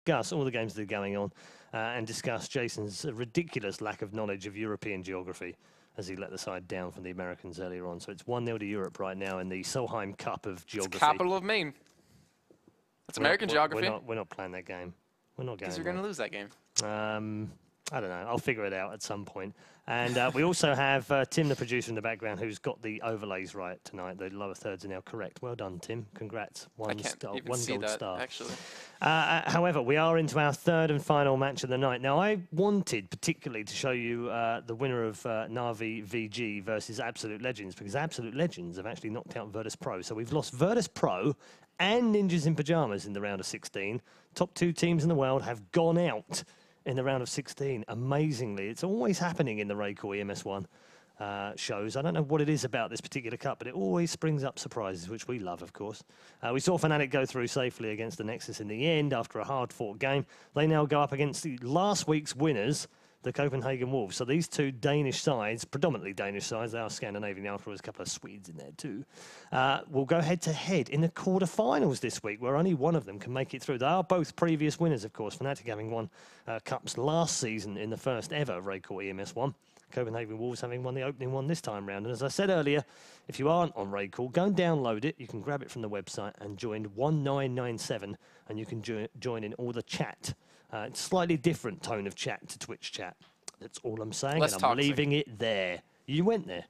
discuss all the games that are going on and discuss Jason's ridiculous lack of knowledge of European geography as he let the side down from the Americans earlier on. So it's 1-0 to Europe right now in the Solheim Cup of geography. It's capital of Maine. It's American geography. We're not playing that game. We're not going. Because you're going to lose that game. I don't know. I'll figure it out at some point. And we also have Tim, the producer in the background, who's got the overlays right tonight. The lower thirds are now correct. Well done, Tim. Congrats. One gold star. Actually. However, we are into our third and final match of the night. Now, I wanted particularly to show you the winner of Na'Vi VG versus Absolute Legends, because Absolute Legends have actually knocked out Virtus Pro. So we've lost Virtus Pro and Ninjas in Pyjamas in the round of 16. Top 2 teams in the world have gone out in the round of 16. Amazingly, it's always happening in the RaidCall EMS1 shows. I don't know what it is about this particular cup, but it always springs up surprises, which we love, of course. We saw fnatic go through safely against the Nexus in the end after a hard-fought game. They now go up against the last week's winners, the Copenhagen Wolves. So these two Danish sides, predominantly Danish sides, they are Scandinavian after, there's a couple of Swedes in there too, will go head-to-head in the quarterfinals this week, where only one of them can make it through. They are both previous winners, of course, fnatic having won cups last season in the first ever RaidCall EMS1. Copenhagen Wolves having won the opening one this time round. And as I said earlier, if you aren't on RaidCall, go and download it. You can grab it from the website and join 1997, and you can join in all the chat. It's slightly different tone of chat to Twitch chat. That's all I'm saying, and I'm leaving it there. You went there.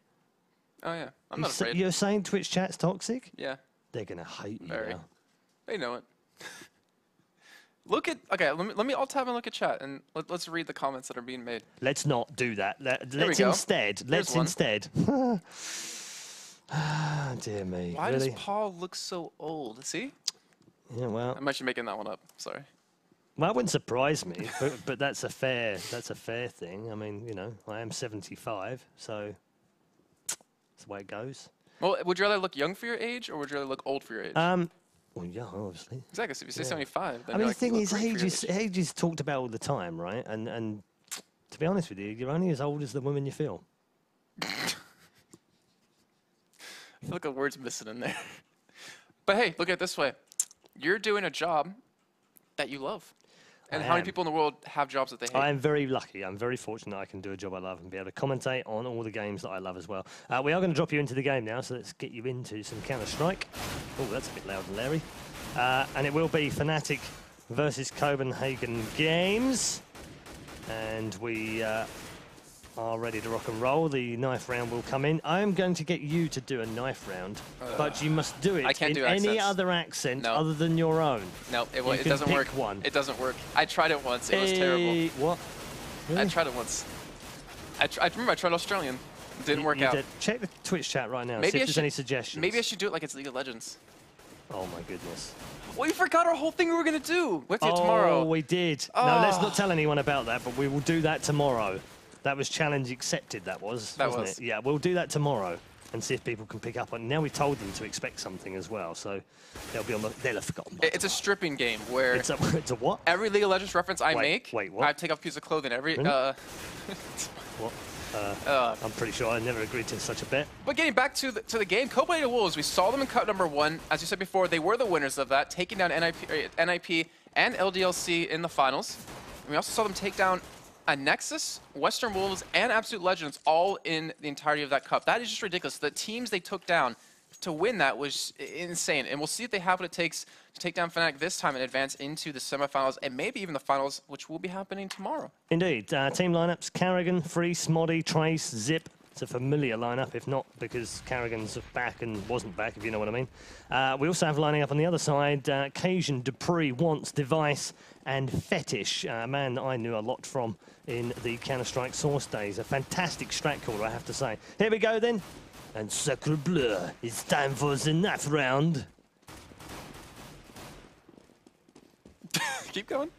Oh, yeah. I'm not afraid. You're saying Twitch chat's toxic? Yeah. They're going to hate you now. They know it. Look at, okay, let me alt tab and look at chat, and let's read the comments that are being made. Let's not do that. Let's instead. Ah, dear me. Why does Paul look so old? See? Yeah, well. I'm actually making that one up. Sorry. Well, that wouldn't surprise me, but that's a fair thing. I mean, you know, I am 75, so that's the way it goes. Well, would you rather look young for your age, or would you rather look old for your age? Well, yeah, obviously. Exactly. So if you say 75, then I mean, the thing is, age is talked about all the time, right? And to be honest with you, you're only as old as the woman you feel. I feel like a word's missing in there. But hey, look at it this way. You're doing a job that you love. And how many people in the world have jobs that they hate? I am very lucky. I'm very fortunate I can do a job I love and be able to commentate on all the games that I love as well. We are going to drop you into the game now, so let's get you into some Counter-Strike. Oh, that's a bit loud and Larry. And it will be fnatic versus Copenhagen games. And we are ready to rock and roll. The knife round will come in. I am going to get you to do a knife round, but you must do it in any other accent other than your own. No, it doesn't work. It doesn't work. I tried it once. It was terrible. What? Really? I tried it once. I remember I tried Australian. It didn't work out. Check the Twitch chat right now. See if there's any suggestions. Maybe I should do it like it's League of Legends. Oh my goodness. We forgot our whole thing we were going to do. We have to do it tomorrow. Oh, we did. Oh. No, let's not tell anyone about that, but we will do that tomorrow. That was challenge accepted, wasn't it? Yeah, we'll do that tomorrow and see if people can pick up on it. Now we've told them to expect something as well, so they'll have forgotten. It's a stripping game where... It's a what? Every League of Legends reference I make, wait, what? I take off a piece of clothing. What? I'm pretty sure I never agreed to such a bet. But getting back to the game, Copenhagen Wolves, we saw them in Cup #1. As you said before, they were the winners of that, taking down NIP and LDLC in the finals. And we also saw them take down a Nexus, Western Wolves, and Absolute Legends all in the entirety of that cup. That is just ridiculous. The teams they took down to win that was insane. And we'll see if they have what it takes to take down fnatic this time and advance into the semifinals and maybe even the finals, which will be happening tomorrow. Indeed. Team lineups, Carrigan, Freeze, Moddy, Trace, Zip. It's a familiar lineup, if not because Carrigan's back and wasn't back, if you know what I mean. We also have lining up on the other side, Cajun, Dupree, Wants, Device, and Fetish, a man that I knew a lot from in the Counter-Strike Source days. A fantastic strat caller, I have to say. Here we go then. And Sacre Bleu, it's time for the knife round. Keep going.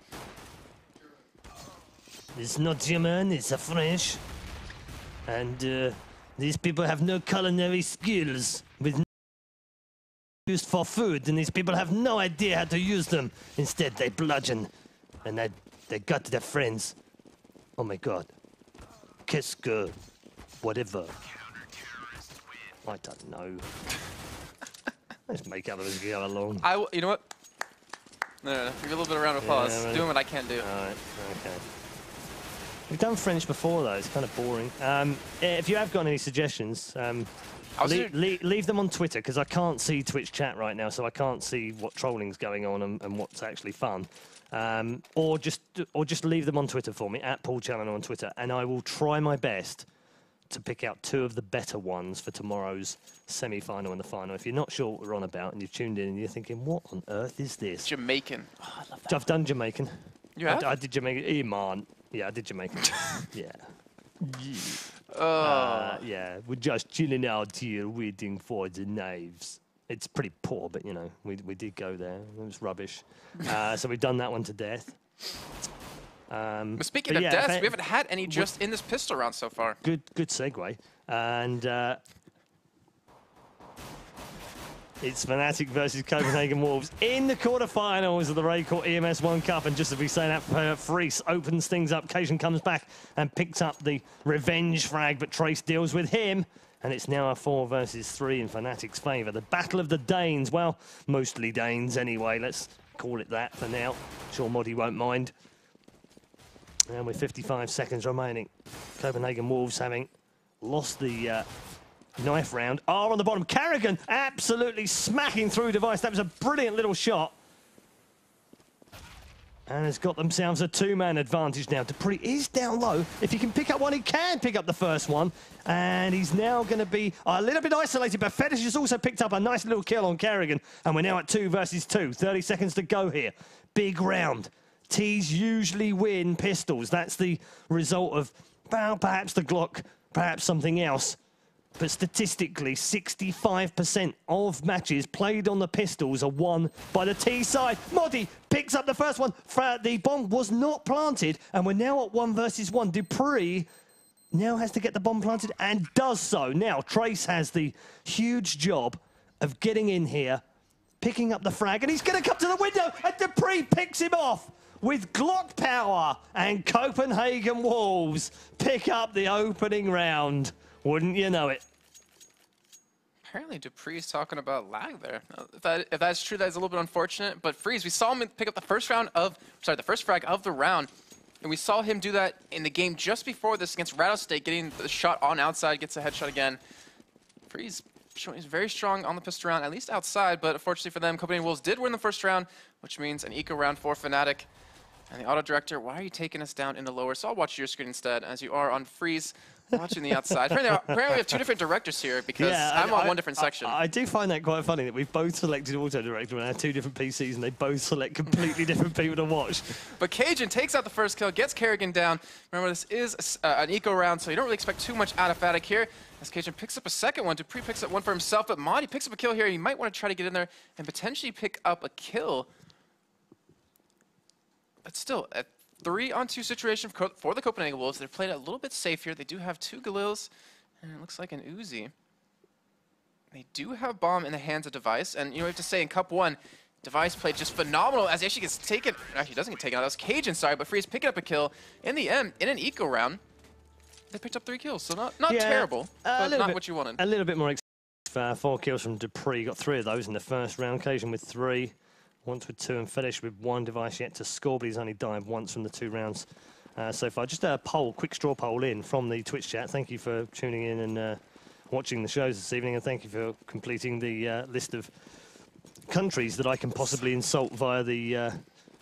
It's not German, it's a French. And these people have no culinary skills with used for food, and these people have no idea how to use them. Instead, they bludgeon, and they got their friends. Oh my God. Qu'est-ce que... whatever. I don't know. Let's make out of this go along. You know what? No. Give you a little bit of round of applause. Yeah, Doing what I can't do. All right, okay. We've done French before, though. It's kind of boring. If you have got any suggestions, leave them on Twitter, because I can't see Twitch chat right now, so I can't see what trolling's going on and what's actually fun. Or just leave them on Twitter for me, @PaulChalloner on Twitter, and I will try my best to pick out 2 of the better ones for tomorrow's semi-final and the final. If you're not sure what we're on about and you've tuned in and you're thinking, what on earth is this? Jamaican. Oh, I love that. I've done Jamaican. You have? I did Jamaican. Iman. Yeah, I did Jamaican. Yeah. Yeah, we're just chilling out here waiting for the knives. It's pretty poor, but, you know, we did go there. It was rubbish. So we've done that one to death. But speaking of deaths, we haven't had any just in this pistol round so far. Good segue. And it's fnatic versus Copenhagen Wolves in the quarterfinals of the RaidCall EMS 1 Cup. And just as we say that, Freese opens things up. Cajun comes back and picks up the revenge frag, but Trace deals with him. And it's now a 4 versus 3 in fnatic's favour. The Battle of the Danes. Well, mostly Danes anyway. Let's call it that for now. Sure Moddy won't mind. And with 55 seconds remaining, Copenhagen Wolves, having lost the knife round, are on the bottom. Carrigan absolutely smacking through Device. That was a brilliant little shot. And has got themselves a 2-man advantage now. Dupree is down low. If he can pick up one, he can pick up the first one. And he's now going to be a little bit isolated, but Fetish has also picked up a nice little kill on Carrigan. And we're now at 2 versus 2. 30 seconds to go here. Big round. T's usually win pistols. That's the result of, well, perhaps the Glock, perhaps something else. But statistically, 65% of matches played on the pistols are won by the T side. Moddy picks up the first one. The bomb was not planted, and we're now at 1 versus 1. Dupree now has to get the bomb planted and does so. Now, Trace has the huge job of getting in here, picking up the frag, and he's going to come to the window, and Dupree picks him off with Glock power, and Copenhagen Wolves pick up the opening round. Wouldn't you know it? Apparently Dupree's talking about lag there. If that's true, that's a little bit unfortunate. But Freeze, we saw him pick up the first frag of the round, and we saw him do that in the game just before this against Rattlesnake, getting the shot on outside, gets a headshot again. Freeze showing he's very strong on the pistol round, at least outside. But unfortunately for them, Copenhagen Wolves did win the first round, which means an eco round for fnatic. And the auto director, why are you taking us down into lower? So I'll watch your screen instead, as you are on Freeze, watching the outside. Apparently we have 2 different directors here, because I'm on one different section. I do find that quite funny that we've both selected auto director and our 2 different PCs, and they both select completely different people to watch. But Cajun takes out the first kill, gets Kerrigan down. Remember, this is an eco round, so you don't really expect too much out of fnatic here. As Cajun picks up a second one, Dupree picks up one for himself, but Moddy picks up a kill here. He might want to try to get in there and potentially pick up a kill. But still, a 3-on-2 situation for the Copenhagen Wolves. They're played a little bit safe here. They do have 2 Galils, and it looks like an Uzi. They do have bomb in the hands of Device, and you know, we have to say in Cup 1, Device played just phenomenal as he actually gets taken. Actually, doesn't get taken out. That was Cajun, sorry, but Freeze picking up a kill in the end in an eco round. They picked up 3 kills, so not terrible, but not what you wanted. A little bit more. 4 kills from Dupree. Got 3 of those in the first round. Cajun with 3. Once with 2 and Fetish with 1 Device yet to score, but he's only died once from the 2 rounds so far. Just a poll, quick straw poll in from the Twitch chat. Thank you for tuning in and watching the shows this evening, and thank you for completing the list of countries that I can possibly insult via the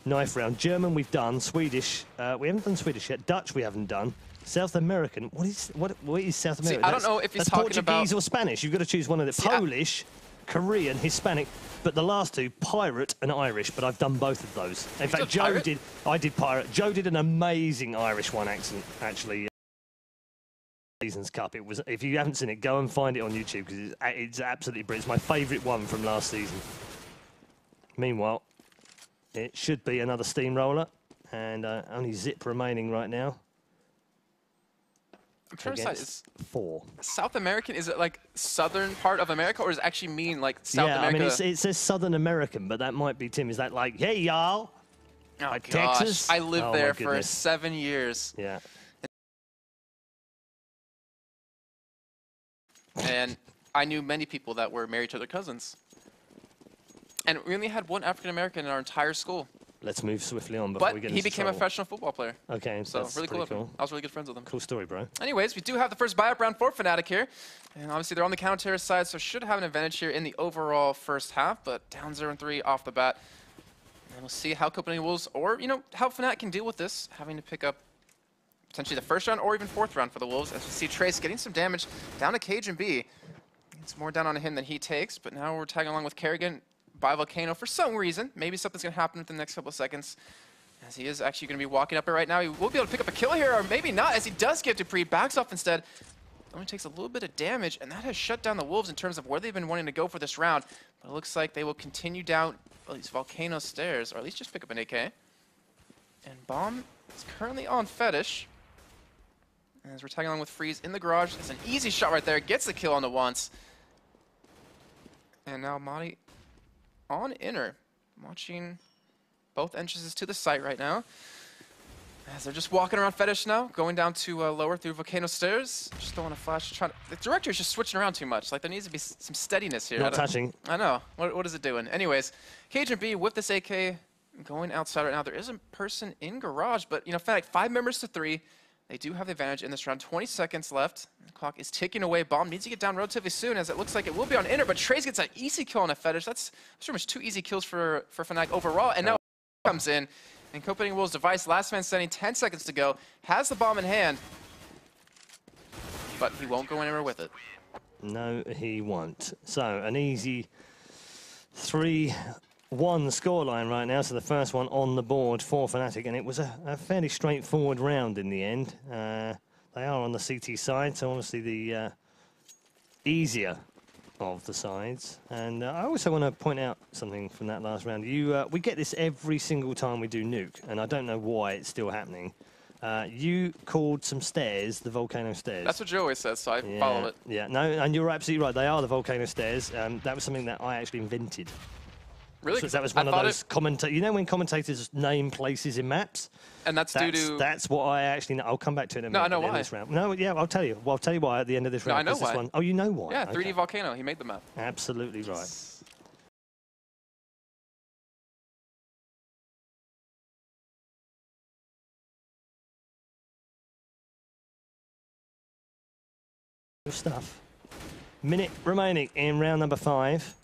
knife round. German we've done, Swedish, we haven't done Swedish yet, Dutch we haven't done. South American, what is South American? See, I don't know if he's talking Portuguese about Portuguese or Spanish. You've got to choose one of the Polish, Korean, Hispanic, but the last 2, Pirate and Irish, but I've done both of those. In fact, Joe did, I did Pirate. Joe did an amazing Irish one accent, actually. Seasons Cup. It was, if you haven't seen it, go and find it on YouTube, because it's absolutely brilliant. It's my favourite one from last season. Meanwhile, it should be another steamroller, and only Zip remaining right now. I'm trying to decide, is 4. South American, is it like southern part of America, or does it actually mean like South America? Yeah, I mean, it says Southern American, but that might be, Tim, is that like, hey, y'all? Oh, like gosh. Texas? I lived there for 7 years. Yeah. And I knew many people that were married to their cousins. And we only had 1 African American in our entire school. let's move swiftly on before we get into But he became trouble. a professional football player. Okay, so that's really pretty cool. I was really good friends with him. Cool story, bro. Anyways, we do have the first buy-up round for Fnatic here. And obviously they're on the counter side, so should have an advantage here in the overall first half, but down 0-3 off the bat. And we'll see how Copenhagen Wolves, or, you know, how Fnatic can deal with this, having to pick up potentially the first round or even fourth round for the Wolves, as we see Trace getting some damage down to Cage and B. It's more down on him than he takes, but now we're tagging along with Kerrigan by Volcano for some reason. Maybe something's going to happen within the next couple of seconds, as he is actually going to be walking up it right now. He will be able to pick up a kill here, or maybe not, as he does get Dupree, backs off instead. Only takes a little bit of damage, and that has shut down the Wolves in terms of where they've been wanting to go for this round. But it looks like they will continue down these Volcano stairs, or at least just pick up an AK. And Bomb is currently on Fetish. As we're tagging along with Freeze in the garage. It's an easy shot right there. Gets the kill on the once. And now Madi on inner. Watching both entrances to the site right now. As they're just walking around Fetish now. Going down to lower through Volcano stairs. Just don't want to flash. The director is just switching around too much. Like, there needs to be some steadiness here. Not touching. I know. What is it doing? Anyways, Cage and B with this AK going outside right now. There is a person in garage, but, you know, Fnatic 5 members to 3. They do have the advantage in this round. 20 seconds left. The clock is ticking away. Bomb needs to get down relatively soon, as it looks like it will be on inner, but Trace gets an easy kill on a Fetish. That's pretty much 2 easy kills for Fnatic overall, and now comes in. And Copenhagen Wolves device, last man standing, 10 seconds to go. Has the bomb in hand, but he won't go anywhere with it. No, he won't. So, an easy 3-1 scoreline right now. So the first one on the board for Fnatic, and it was a fairly straightforward round in the end. They are on the CT side, so obviously the easier of the sides. And I also want to point out something from that last round. We get this every single time we do Nuke, and I don't know why it's still happening. You called some stairs the Volcano Stairs. That's what Joe always says, so I followed it. Yeah, no, and you're absolutely right. They are the Volcano Stairs. That was something that I actually invented. Really? So that was one of those commentators. You know when commentators name places in maps? And that's due to... That's what I actually know. I'll come back to it in a minute. No, I know why. This round. No, yeah, I'll tell you. Well, I'll tell you why at the end of this round. No, I know why. Oh, you know why? Yeah, 3D Volcano. He made the map. Absolutely right. Good stuff. Minute remaining in round number 5.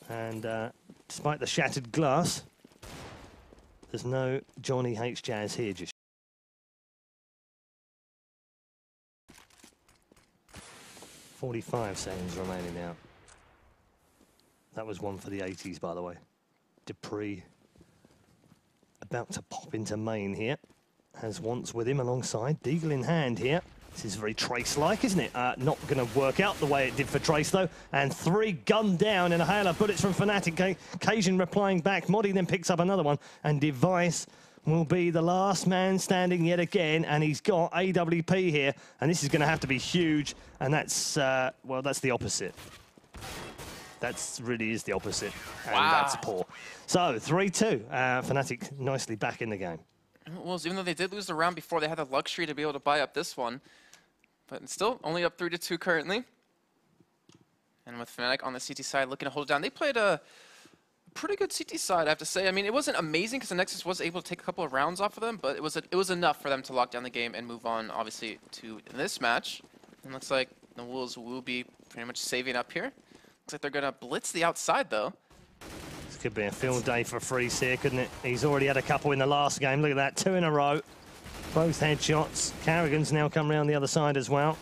And despite the shattered glass, there's no Johnny H. Jazz here just. 45 seconds remaining now. That was one for the 80s, by the way. Dupree about to pop into main here. Has Once with him alongside. Deagle in hand here. This is very Trace-like, isn't it? Not going to work out the way it did for Trace, though. And 3 gunned down and a hail of bullets from Fnatic. Cajun replying back. Modi then picks up another one. And Device will be the last man standing yet again. And he's got AWP here. And this is going to have to be huge. And that's, well, that's the opposite. That really is the opposite. And that's poor. So, 3-2. Fnatic nicely back in the game. Well, even though they did lose the round before, they had the luxury to be able to buy up this one. But still, only up 3-2 currently. And with Fnatic on the CT side looking to hold it down. They played a pretty good CT side, I have to say. I mean, it wasn't amazing because the Nexus was able to take a couple of rounds off of them, but it was enough for them to lock down the game and move on, obviously, to this match. And looks like the Wolves will be pretty much saving up here. Looks like they're going to blitz the outside, though. This could be a field day for Freeze here, couldn't it? He's already had a couple in the last game. Look at that, 2 in a row. Both headshots. Carrigan's now come around the other side as well.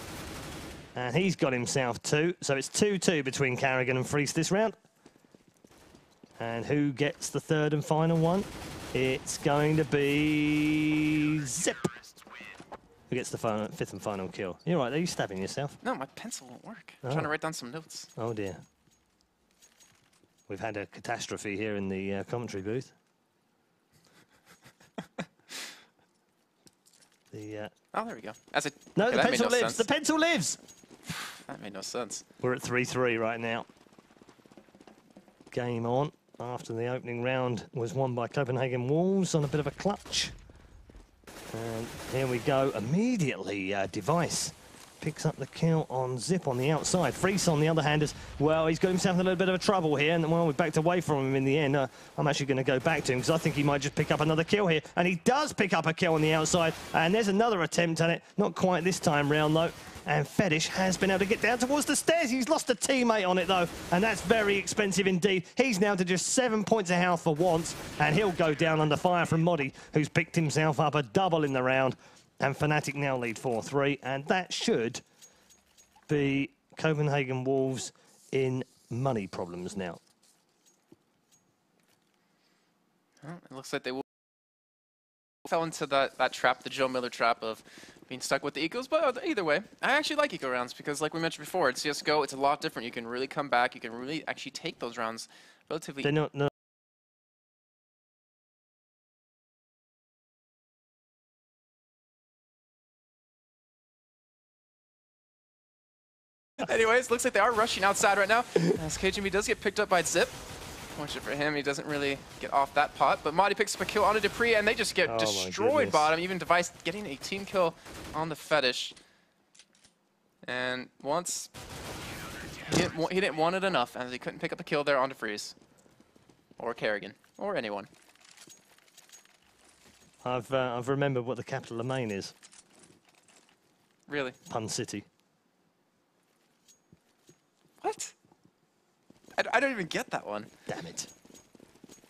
And he's got himself 2. So it's 2-2 between Carrigan and Freeze this round. And who gets the third and final one? It's going to be Zip. Who gets the fifth and final kill? You're right, are you stabbing yourself? No, my pencil won't work. I'm trying to write down some notes. Oh, dear. We've had a catastrophe here in the commentary booth. Oh, there we go. No, okay, the pencil lives. Sense. The pencil lives. That made no sense. We're at 3-3 right now. Game on after the opening round was won by Copenhagen Wolves on a bit of a clutch. And here we go. Immediately, Device picks up the kill on Zip on the outside. Freeze on the other hand as well. He's got himself in a little bit of a trouble here, and well, we backed away from him in the end. I'm actually going to go back to him because I think he might just pick up another kill here, and he does pick up a kill on the outside, and there's another attempt at it. Not quite this time round though. And fetish has been able to get down towards the stairs. He's lost a teammate on it, though, and that's very expensive indeed. He's now to just 7 points of health for once, and he'll go down under fire from Modi, who's picked himself up a double in the round. And fnatic now lead 4-3, and that should be Copenhagen Wolves in money problems now. Well, it looks like they will fell into that trap, the Joe Miller trap of being stuck with the ecos, but either way, I actually like eco rounds because like we mentioned before, at CSGO, it's a lot different. You can really come back, you can really actually take those rounds relatively... They're not... No. Anyways, looks like they are rushing outside right now, as KGB does get picked up by Zip. Fortunate for him, he doesn't really get off that pot, but Modi picks up a kill on a Dupree, and they just get destroyed bottom. Even Device getting a team kill on the Fetish. And once, he didn't want it enough, as he couldn't pick up a kill there on DeFreeze. Or Kerrigan, or anyone. I've remembered what the capital of Maine is. Really? Pun City. What? I don't even get that one. Damn it.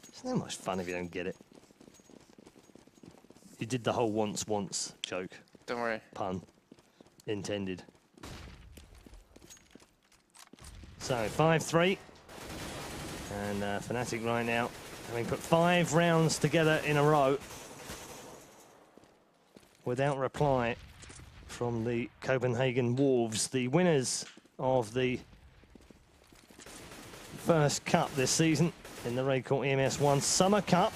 It's not much fun if you don't get it. You did the whole once joke. Don't worry. Pun. Intended. So, 5-3. And fnatic right now, having put 5 rounds together in a row without reply from the Copenhagen Wolves, the winners of the first cup this season in the RaidCall EMS 1 Summer Cup.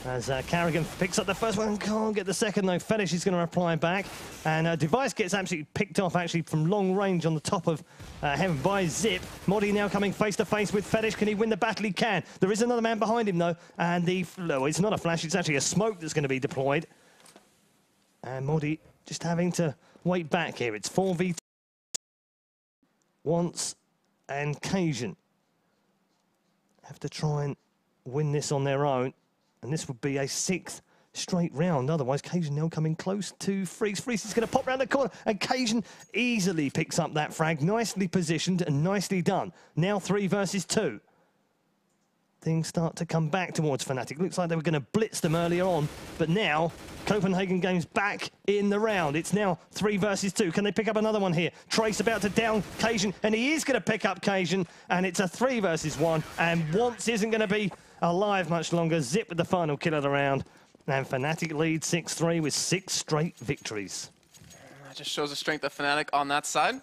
As Kerrigan picks up the first one, can't get the second though. Fetish is going to reply back, and Device gets absolutely picked off actually from long range on the top of heaven by Zip. Modi now coming face to face with Fetish. Can he win the battle? He can. There is another man behind him though, and it's not a flash, it's actually a smoke that's going to be deployed. And Modi just having to wait back here. It's 4v2 once, and Cajun have to try and win this on their own, and this would be a 6th straight round. Otherwise, Cajun now coming close to Freeze. Freeze is going to pop round the corner, and Cajun easily picks up that frag. Nicely positioned and nicely done. Now 3 versus 2. Things start to come back towards fnatic. Looks like they were going to blitz them earlier on, but now Copenhagen game's back in the round. It's now 3 versus 2. Can they pick up another one here? Trace about to down Cajun, and he is going to pick up Cajun, and it's a 3 versus 1, and Once isn't going to be alive much longer. Zip with the final kill of the round, and fnatic lead 6-3 with 6 straight victories. That just shows the strength of fnatic on that side.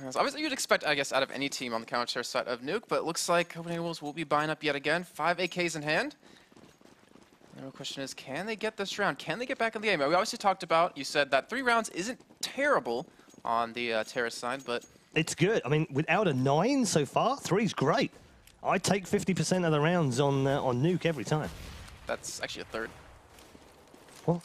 Obviously, you'd expect, I guess, out of any team on the counter side of Nuke, but it looks like Copenhagen Wolves will be buying up yet again. 5 AKs in hand. The real question is, can they get this round? Can they get back in the game? We obviously talked about, you said that 3 rounds isn't terrible on the Terrace side, but... It's good. I mean, without a 9 so far, 3's great. I take 50% of the rounds on Nuke every time. That's actually a third. What?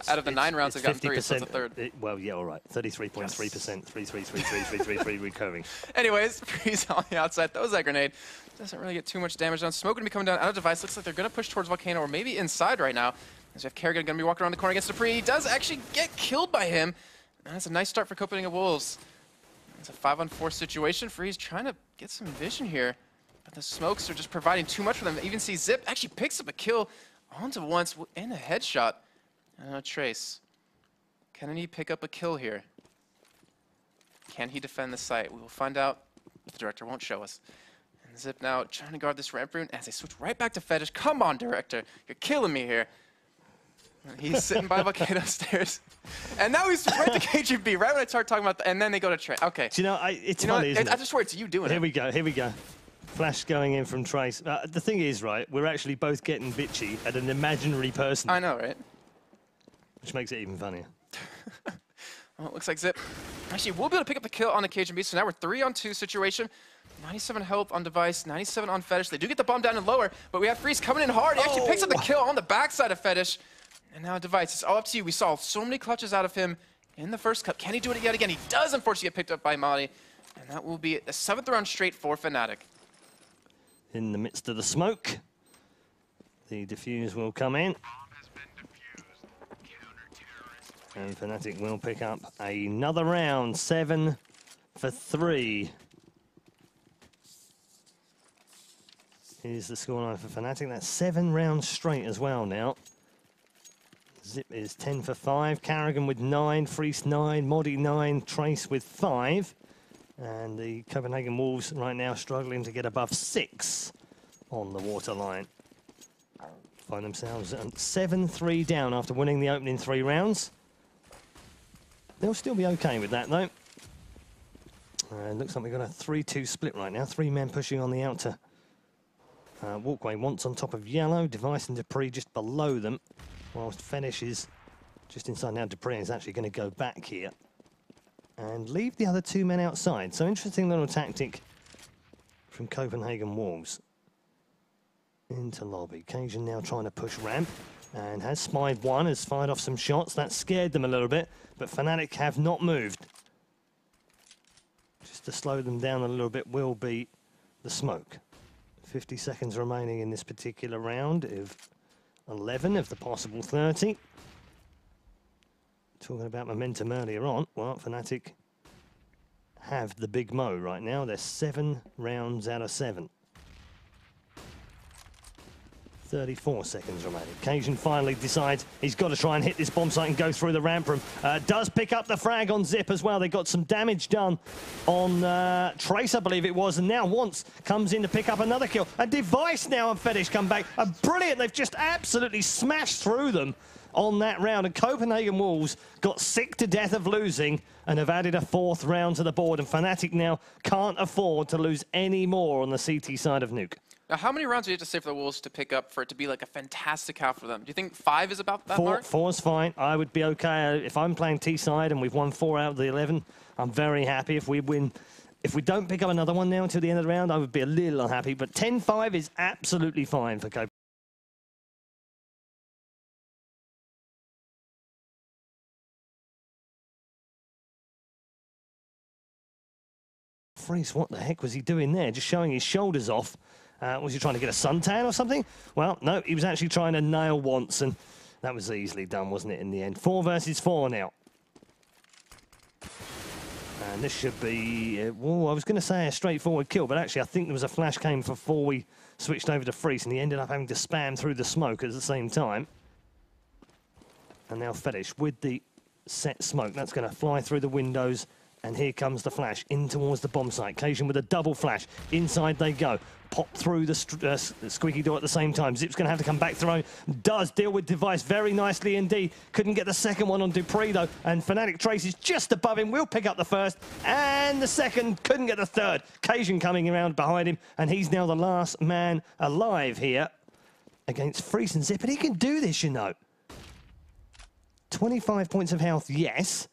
Out of the 9 rounds, they've gotten 3, so it's a third. Well, yeah, all right. 33.3%, 3 recurring. Anyways, Freeze on the outside, throws that grenade. Doesn't really get too much damage done. Smoke going to be coming down out of Device. Looks like they're going to push towards Volcano, or maybe inside right now. As we have Kerrigan going to be walking around the corner against Dupree. He does actually get killed by him. And that's a nice start for Copenhagen Wolves. It's a 5-on-4 situation. Freeze trying to get some vision here. But the smokes are just providing too much for them. Even see Zip actually picks up a kill onto Once in a headshot. Trace. Can he pick up a kill here? Can he defend the site? We will find out. The director won't show us. And Zip now trying to guard this ramp rune as they switch right back to Fetish. Come on, director. You're killing me here. And he's sitting by Volcano stairs. And now he's right to KGB, right when I start talking about and then they go to Trace. Okay. Do you know, it's funny, isn't it? I just swear it's you doing it. Here we go. Flash going in from Trace. The thing is, right, we're actually both getting bitchy at an imaginary person. I know, right? Which makes it even funnier. Well, it looks like Zip actually will be able to pick up the kill on the KGB, so now we're 3-on-2 situation. 97 health on Device, 97 on Fetish. They do get the bomb down and lower, but we have Freeze coming in hard. He actually picks up the kill on the backside of Fetish. And now Device, it's all up to you. We saw so many clutches out of him in the first cup. Can he do it yet again? He does, unfortunately, get picked up by Mali. And that will be a 7th round straight for fnatic. In the midst of the smoke, the defuse will come in. And fnatic will pick up another round, 7 for 3. Here's the scoreline for fnatic. That's 7 rounds straight as well now. Zip is 10 for 5. Carrigan with 9, Freese 9, Modi 9, Trace with 5. And the Copenhagen Wolves right now struggling to get above 6 on the waterline. Find themselves 7-3 down after winning the opening 3 rounds. They'll still be okay with that though. Looks like we've got a 3-2 split right now. 3 men pushing on the outer walkway. Once on top of yellow, Device and Dupree just below them. Whilst Fenish is just inside now. Dupree is actually going to go back here and leave the other 2 men outside. So interesting little tactic from Copenhagen Wolves. Into lobby. Cajun now trying to push ramp and has spied one, has fired off some shots. That scared them a little bit, but fnatic have not moved. Just to slow them down a little bit will be the smoke. 50 seconds remaining in this particular round of 11 of the possible 30. Talking about momentum earlier on, well, fnatic have the big mo right now. They're 7 rounds out of 7. 34 seconds remaining. Cajun finally decides he's got to try and hit this bomb site and go through the ramp room. Does pick up the frag on Zip as well. They got some damage done on Trace, I believe it was, and now Once comes in to pick up another kill. A Device now and Fetish come back. Brilliant. They've just absolutely smashed through them on that round, and Copenhagen Wolves got sick to death of losing and have added a 4th round to the board, and fnatic now can't afford to lose any more on the CT side of Nuke. Now, how many rounds do you have to say for the Wolves to pick up for it to be like a fantastic half for them? Do you think 5 is about that mark? 4's fine. I would be okay. If I'm playing T-side and we've won 4 out of the 11, I'm very happy. If we win, if we don't pick up another one now until the end of the round, I would be a little unhappy. But 10-5 is absolutely fine for Copenhagen. Freeze, what the heck was he doing there? Just showing his shoulders off. Was he trying to get a suntan or something? Well, no, he was actually trying to nail Once, and that was easily done, wasn't it, in the end? 4 versus 4 now. And this should be, well, I was going to say a straightforward kill, but actually I think there was a flash came before we switched over to Freeze, and he ended up having to spam through the smoke at the same time. And now Fetish with the set smoke. That's going to fly through the windows, and here comes the flash in towards the bomb site. Cajun with a double flash. Inside they go. Pop through the squeaky door at the same time. Zip's going to have to come back through. Does deal with Device very nicely indeed. Couldn't get the second one on Dupree though. And fnatic Trace is just above him. Will pick up the first and the second. Couldn't get the third. Cajun coming around behind him. And he's now the last man alive here against Freeze and Zip. And he can do this, you know. 25 points of health, yes.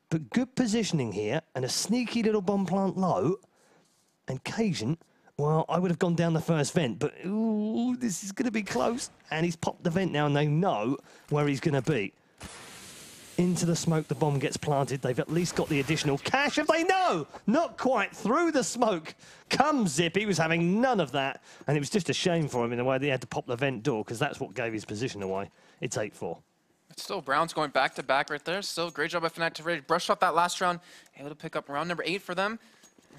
But good positioning here and a sneaky little bomb plant low. And Cajun, well, I would have gone down the first vent, but ooh, this is going to be close. And he's popped the vent now, and they know where he's going to be. Into the smoke, the bomb gets planted. They've at least got the additional cash. If they know, not quite through the smoke comes Zip. He was having none of that, and it was just a shame for him in a way that he had to pop the vent door, because that's what gave his position away. It's 8-4. Still, Browns going back-to-back right there. Still, great job by fnatic to really brush off that last round. Able to pick up round number 8 for them.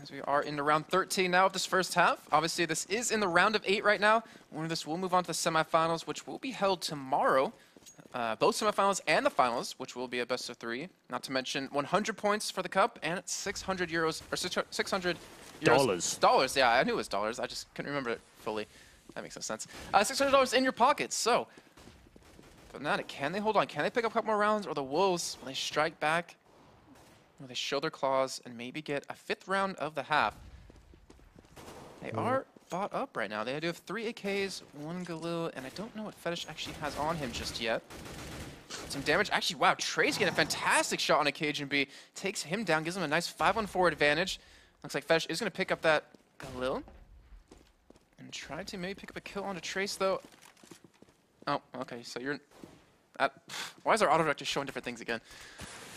As we are into round 13 now of this first half. Obviously, this is in the round of 8 right now. Winner of this will move on to the semifinals, which will be held tomorrow. Both semifinals and the finals, which will be a best of 3. Not to mention 100 points for the cup and 600 euros, or 600 euros. Dollars, yeah, I knew it was dollars. I just couldn't remember it fully. That makes no sense. $600 in your pockets. So, fnatic, can they hold on? Can they pick up a couple more rounds? Or the Wolves, will they strike back? Will they show their claws and maybe get a 5th round of the half? They are bought up right now. They do have 3 AKs, 1 Galil, and I don't know what Fetish actually has on him just yet. Some damage. Actually, wow, Trey's getting a fantastic shot on a Cajun B. Takes him down, gives him a nice 5-on-4 advantage. Looks like Fetish is going to pick up that Galil. And try to maybe pick up a kill onto Trace, though. Oh, okay, so you're... why is our auto director showing different things again?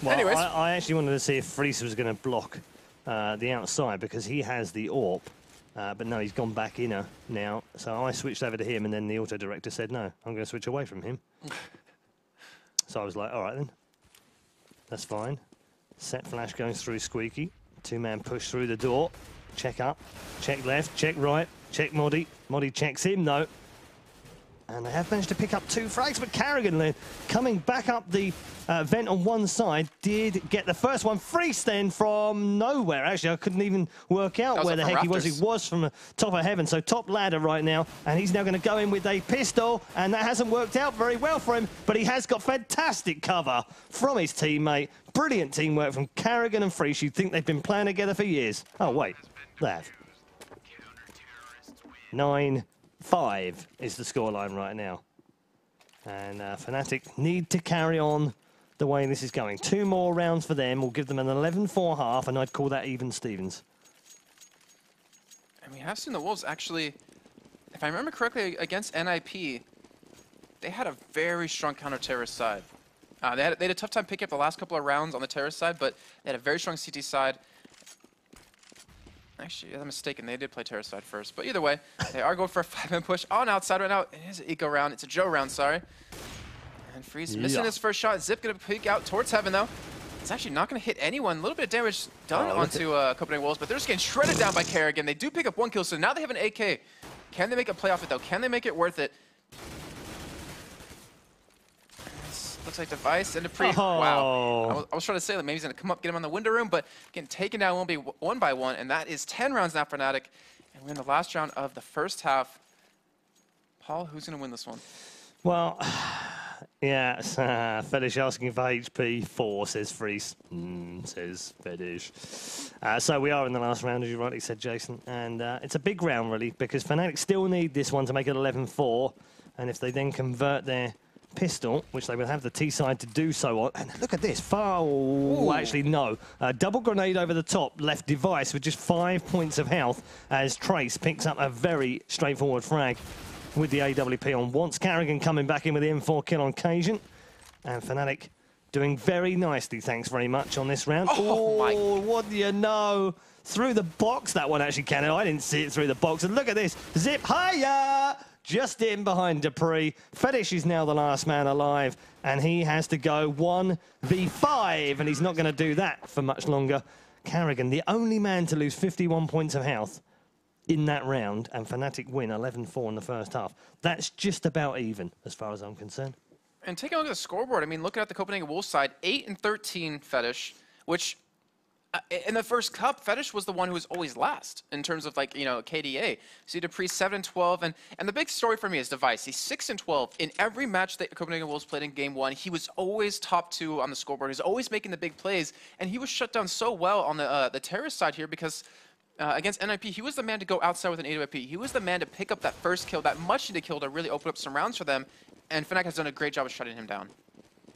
Well, anyways. I actually wanted to see if Freese was going to block the outside because he has the AWP. But no, he's gone back inner now. So I switched over to him, and then the auto director said, no, I'm going to switch away from him. So I was like, all right then. That's fine. Set flash going through Squeaky. Two-man push through the door. Check up, check left, check right, check Moddy. Moddy checks him, though. And they have managed to pick up 2 frags, but Carrigan then coming back up the vent on one side did get the first one. Freese then from nowhere. Actually, I couldn't even work out where the heck he was. He was from the top of heaven, so top ladder right now. And he's now going to go in with a pistol, and that hasn't worked out very well for him, but he has got fantastic cover from his teammate. Brilliant teamwork from Carrigan and Freese. You'd think they've been playing together for years. Oh, wait, they have. 9-5 is the scoreline right now. And fnatic need to carry on the way this is going. 2 more rounds for them will give them an 11-4 half, and I'd call that even Stevens. And we have seen the Wolves actually, if I remember correctly, against NIP, they had a very strong counter-terrorist side. They had a tough time picking up the last couple of rounds on the terrorist side, but they had a very strong CT side. Actually, I'm mistaken. They did play terrorist side first. But either way, they are going for a 5-man push on outside right now. It is an eco round. It's a Joe round, sorry. And Freeze missing his first shot. Zip going to peek out towards heaven, though. It's actually not going to hit anyone. A little bit of damage done onto Copenhagen Wolves, but they're just getting shredded down by Carrigan. They do pick up 1 kill, so now they have an AK. Can they make a play off it, though? Can they make it worth it? Looks like Device and Dupree. Wow. I was trying to say that maybe he's going to come up, get him on the window room, but getting taken down one by one, and that is 10 rounds now for fnatic. And we're in the last round of the first half. Paul, who's going to win this one? Well, yeah, Fetish asking for HP 4, says Freeze. Says Fetish. So we are in the last round, as you rightly said, Jason. And it's a big round, really, because fnatic still need this one to make it 11-4. And if they then convert their pistol, which they will have the T side to do so on. And look at this. Actually, no. Double grenade over the top, left Device with just 5 points of health as Trace picks up a very straightforward frag with the AWP on once. Carrigan coming back in with the M4 kill on occasion. And fnatic doing very nicely, thanks very much, on this round. Oh, what do you know? Through the box, that one actually counted. I didn't see it through the box. And look at this. Zip, hiya! Just in behind Dupree. Fetish is now the last man alive, and he has to go 1v5, and he's not going to do that for much longer. Carrigan, the only man to lose 51 points of health in that round, and fnatic win 11-4 in the first half. That's just about even, as far as I'm concerned. And taking a look at the scoreboard, I mean, looking at the Copenhagen Wolves side, 8-13 Fetish, which in the first cup, Fetish was the one who was always last in terms of, like, you know, KDA. So Dupree 7-12, and the big story for me is Device. He's 6-12 in every match that Copenhagen Wolves played in Game 1. He was always top 2 on the scoreboard. He was always making the big plays, and he was shut down so well on the terrorist side here because against NIP, he was the man to go outside with an AWP. He was the man to pick up that first kill, that much-needed kill to really open up some rounds for them, and fnatic has done a great job of shutting him down.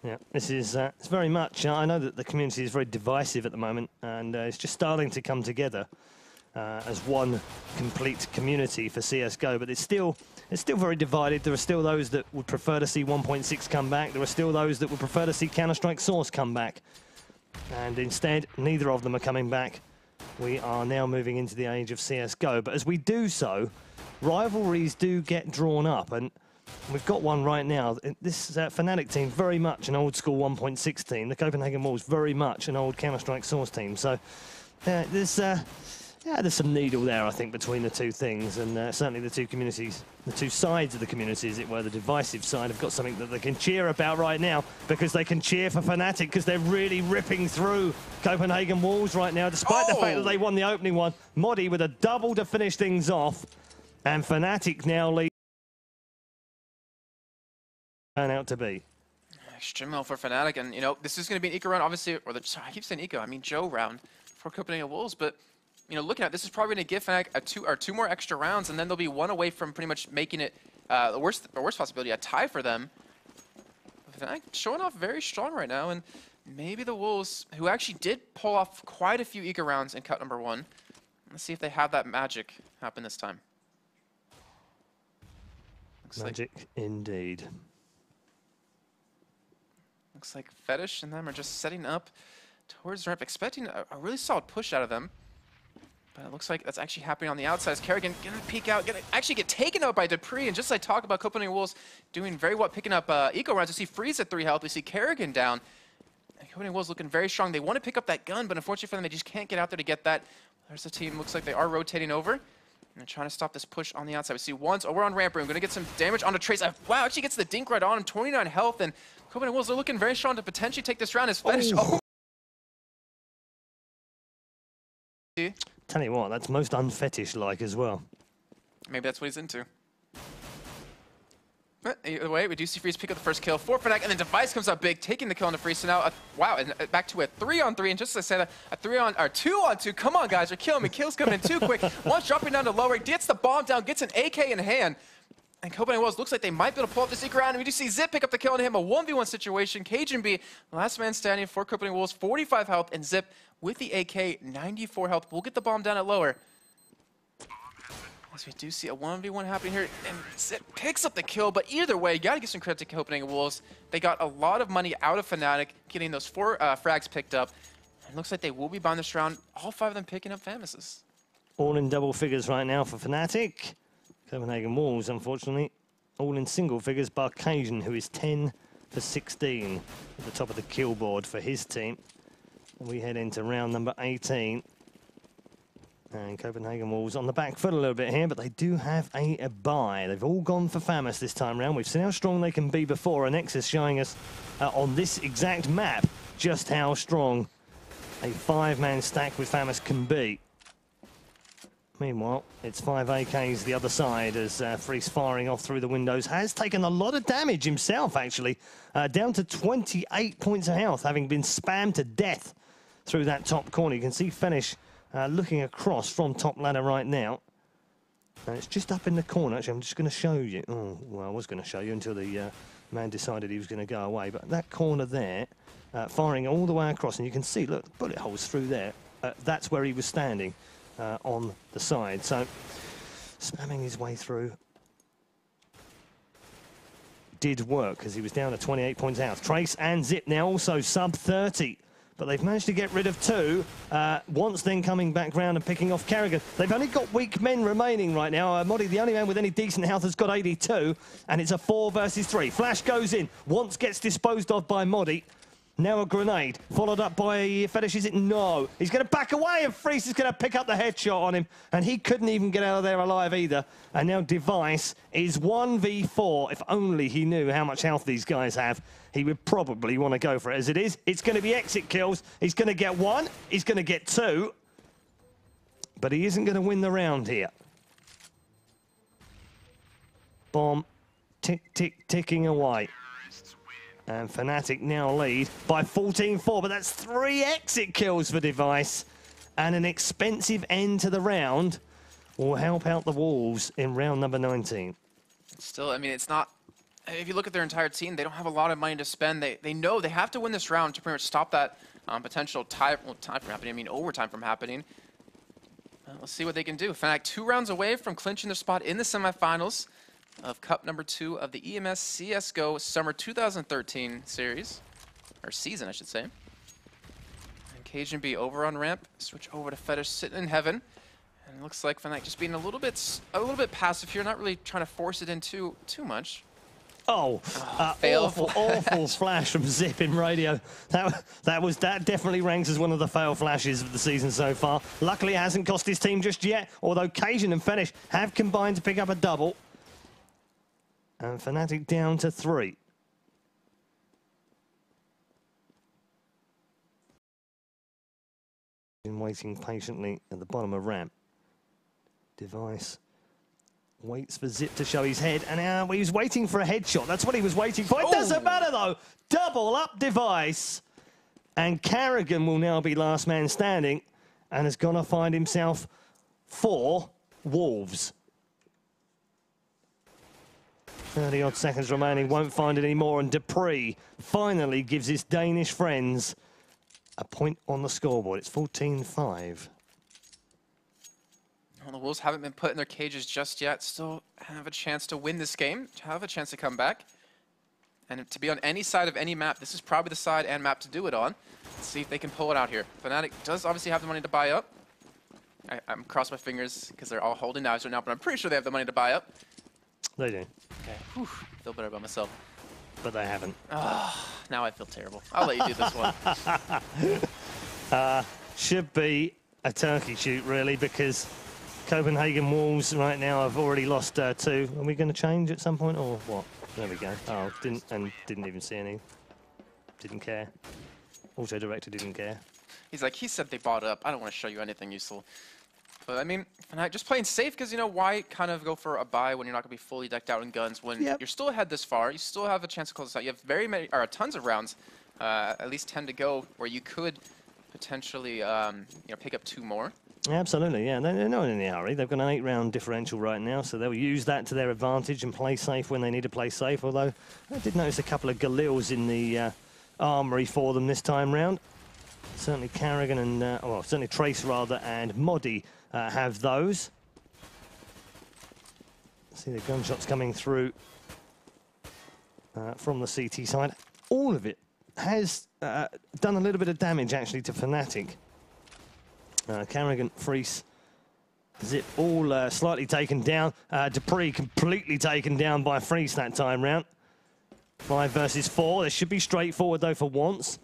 Yeah, this is it's very much. I know that the community is very divisive at the moment, and it's just starting to come together as one complete community for CS:GO. But it's still very divided. There are still those that would prefer to see 1.6 come back. There are still those that would prefer to see Counter-Strike Source come back, and instead, neither of them are coming back. We are now moving into the age of CS:GO. But as we do so, rivalries do get drawn up, and we've got one right now. This fnatic team, very much an old school 1.6 team. The Copenhagen Wolves, very much an old Counter-Strike Source team. So there's some needle there, I think, between the two things. And certainly the two communities, the two sides of the community, as it were, the divisive side, have got something that they can cheer about right now, because they can cheer for fnatic because they're really ripping through Copenhagen Wolves right now, despite the fact that they won the opening one. Moddy with a double to finish things off. And fnatic now lead. Turn out to be extremely well for fnatic, and you know this is going to be an eco round, obviously, or I keep saying eco, I mean Joe round for Copenhagen Wolves. But you know, looking at this is probably going to give fnatic two more extra rounds, and then they'll be one away from pretty much making it the worst possibility, a tie for them. fnatic showing off very strong right now, and maybe the Wolves, who actually did pull off quite a few eco rounds in cut number 1. Let's see if they have that magic happen this time. Looks magic indeed. Looks like Fetish and them are just setting up towards the ramp, expecting a really solid push out of them. But it looks like that's actually happening on the outside. As Kerrigan gonna peek out, gonna actually get taken out by Dupree. And just like I talked about, Copenhagen Wolves doing very well, picking up eco rounds. We see Freeze at 3 health. We see Kerrigan down. And Copenhagen Wolves looking very strong. They want to pick up that gun, but unfortunately for them, they just can't get out there to get that. There's the team. Looks like they are rotating over. And they're trying to stop this push on the outside. We see once. Oh, we're on ramp room. Gonna get some damage onto Trace. Wow, actually gets the dink right on him. 29 health. And Copenhagen Wolves are looking very strong to potentially take this round. As Fetish. Oh. Tell you what, that's most unfetish-like as well. Maybe that's what he's into. But either way, we do see Freeze pick up the first kill for fnatic, and then Device comes up big, taking the kill on the Freeze. So now, wow, and back to a 3-on-3, and just as I said, a 2-on-2. Come on, guys, you're killing me. Kills coming in too quick. One's dropping down to lower, gets the bomb down, gets an AK in hand. And Copenhagen Wolves looks like they might be able to pull up the secret round. And we do see Zip pick up the kill on him, a 1v1 situation. Cajun B, last man standing for Copenhagen Wolves, 45 health, and Zip with the AK, 94 health. We'll get the bomb down at lower. As we do see a 1v1 happening here, and Zip picks up the kill, but either way, you gotta give some credit to Copenhagen Wolves. They got a lot of money out of fnatic, getting those 4 frags picked up. And it looks like they will be buying this round, all 5 of them picking up Famises. All in double figures right now for fnatic. Copenhagen Wolves, unfortunately, all in single figures, bar Cajun, who is 10 for 16 at the top of the kill board for his team. And we head into round number 18. And Copenhagen Wolves on the back foot a little bit here, but they do have a bye. They've all gone for Famus this time round. We've seen how strong they can be before, and Nexus showing us on this exact map just how strong a 5-man stack with Famus can be. Meanwhile, it's 5 AKs the other side as Freeze firing off through the windows. Has taken a lot of damage himself, actually. Down to 28 points of health, having been spammed to death through that top corner. You can see Fetish looking across from top ladder right now. And it's just up in the corner. Actually, I'm just going to show you. Oh, well, I was going to show you until the man decided he was going to go away. But that corner there, firing all the way across. And you can see, look, bullet holes through there. That's where he was standing. On the side, so spamming his way through did work because he was down to 28 points out. Trace and Zip now also sub 30, but they've managed to get rid of 2. Once then coming back round and picking off Kerrigan. They've only got weak men remaining right now. Modi, the only man with any decent health, has got 82, and it's a 4 versus 3. Flash goes in. Once gets disposed of by Modi. Now a grenade, followed up by Fetish, is it? No. He's going to back away, and Freeze is going to pick up the headshot on him, and he couldn't even get out of there alive either. And now Device is 1v4. If only he knew how much health these guys have, he would probably want to go for it. As it is, it's going to be exit kills. He's going to get 1, he's going to get 2, but he isn't going to win the round here. Bomb, tick, tick, ticking away. And fnatic now lead by 14-4, but that's 3 exit kills for Device. And an expensive end to the round will help out the Wolves in round number 19. Still, I mean, it's not... If you look at their entire team, they don't have a lot of money to spend. They know they have to win this round to pretty much stop that potential time from happening. I mean, overtime from happening. Let's see what they can do. fnatic 2 rounds away from clinching their spot in the semifinals of Cup number 2 of the EMS CSGO Summer 2013 series, or season, I should say. And Cajun B over on ramp, switch over to Fetish sitting in heaven, and it looks like fnatic just being a little bit passive here, not really trying to force it in too much. Oh, awful flash from Zip in radio. That definitely ranks as one of the fail flashes of the season so far. Luckily, it hasn't cost his team just yet, although Cajun and Fetish have combined to pick up a double. And fnatic down to 3. Been waiting patiently at the bottom of ramp. Device waits for Zip to show his head, and he was waiting for a headshot. That's what he was waiting for. It doesn't matter though. Double up Device, and Kerrigan will now be last man standing, and is going to find himself 4 Wolves. 30-odd seconds remaining, won't find it anymore, and Dupree finally gives his Danish friends a point on the scoreboard. It's 14-5. Well, the Wolves haven't been put in their cages just yet. Still have a chance to win this game, have a chance to come back. And to be on any side of any map, this is probably the side and map to do it on. Let's see if they can pull it out here. fnatic does obviously have the money to buy up. I'm crossing my fingers because they're all holding knives right now, but I'm pretty sure they have the money to buy up. They do. Okay, whew, I feel better about myself. But they haven't. Oh, now I feel terrible. I'll let you do this one. Should be a turkey shoot, really, because Copenhagen Wolves right now have already lost 2. Are we going to change at some point, or what? There we go. Oh, didn't even see any. Didn't care. Also, director didn't care. He's like, he said they bought up. I don't want to show you anything useful. But I mean, just playing safe, because, you know, why kind of go for a buy when you're not going to be fully decked out in guns when you're still ahead this far? You still have a chance to close this out. You have very many, or tons of rounds, at least 10 to go, where you could potentially, you know, pick up 2 more. Absolutely, yeah. They're not in any hurry. They've got an 8-round differential right now, so they'll use that to their advantage and play safe when they need to play safe. Although I did notice a couple of Galils in the armory for them this time round. Certainly Carrigan and, well, certainly Trace rather, and Moddy have those. See the gunshots coming through from the CT side. All of it has done a little bit of damage actually to fnatic. Carrigan, Freese, Zip all slightly taken down. Dupree completely taken down by Freese that time round. 5 versus 4. This should be straightforward though for once.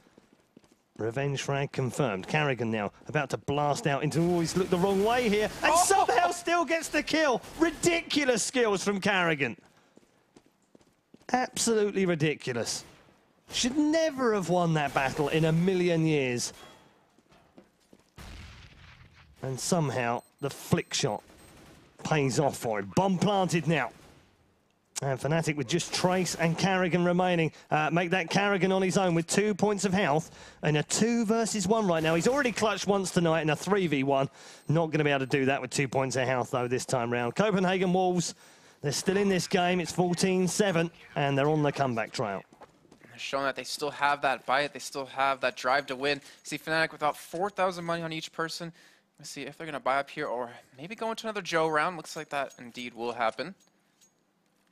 Revenge frag confirmed. Carrigan now about to blast out into, oh, he's looked the wrong way here, and somehow still gets the kill. Ridiculous skills from Carrigan. Absolutely ridiculous. Should never have won that battle in a million years. And somehow the flick shot pays off for him. Bomb planted now. And fnatic with just Trace and Carrigan remaining. Make that Carrigan on his own with 2 points of health and a 2 versus 1 right now. He's already clutched once tonight in a 3v1. Not going to be able to do that with 2 points of health, though, this time round. Copenhagen Wolves, they're still in this game. It's 14-7, and they're on the comeback trail. They're showing that they still have that bite. They still have that drive to win. See fnatic without 4,000 money on each person. Let's see if they're going to buy up here or maybe go into another Joe round. Looks like that indeed will happen.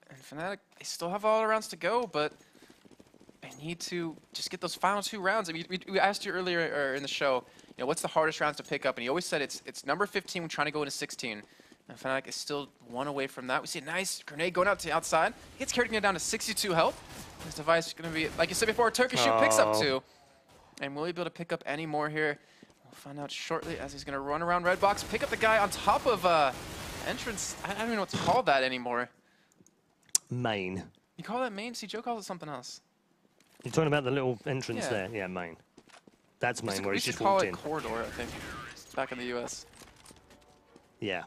And fnatic, they still have all the rounds to go, but they need to just get those final 2 rounds. I mean, we asked you earlier in the show, you know, what's the hardest rounds to pick up? And you always said it's number 15 when trying to go into 16. And fnatic is still 1 away from that. We see a nice grenade going out to the outside. He gets Carrigan down to 62 health. His device is going to be, like you said before, Turkish shoot picks up 2. And will he be able to pick up any more here? We'll find out shortly as he's going to run around red box, pick up the guy on top of entrance. I don't even know what to call that anymore. Main. You call that main? See, Joe calls it something else. You're talking about the little entrance there? Yeah, main. That's main, where he's just walked in. We used to call it corridor, I think, back in the US. Yeah.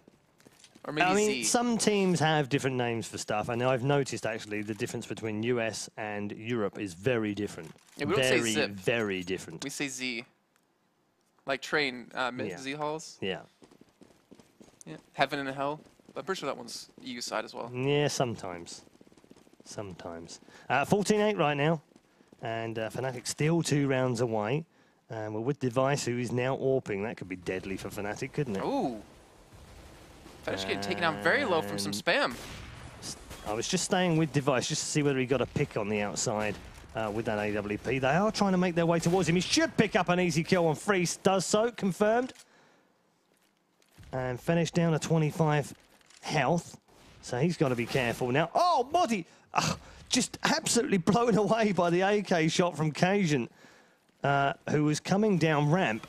Or maybe I mean, Z. some teams have different names for stuff, and I've noticed, actually, the difference between US and Europe is very different. Yeah, we don't say zip. Very different. We say Z. Like train, Z halls. Yeah. Yeah. Heaven and Hell. I'm pretty sure that one's EU side as well. Yeah, sometimes. Sometimes. 14-8 right now, and fnatic still 2 rounds away. And we're with Device, who is now AWPing. That could be deadly for fnatic, couldn't it? Ooh. fnatic getting taken down very low from some spam. I was just staying with Device just to see whether he got a pick on the outside with that AWP. They are trying to make their way towards him. He should pick up an easy kill on Freeze. Does so, confirmed. And finished down to 25 health. So he's got to be careful now. Oh, Moddy! Just absolutely blown away by the AK shot from Cajun, who was coming down ramp.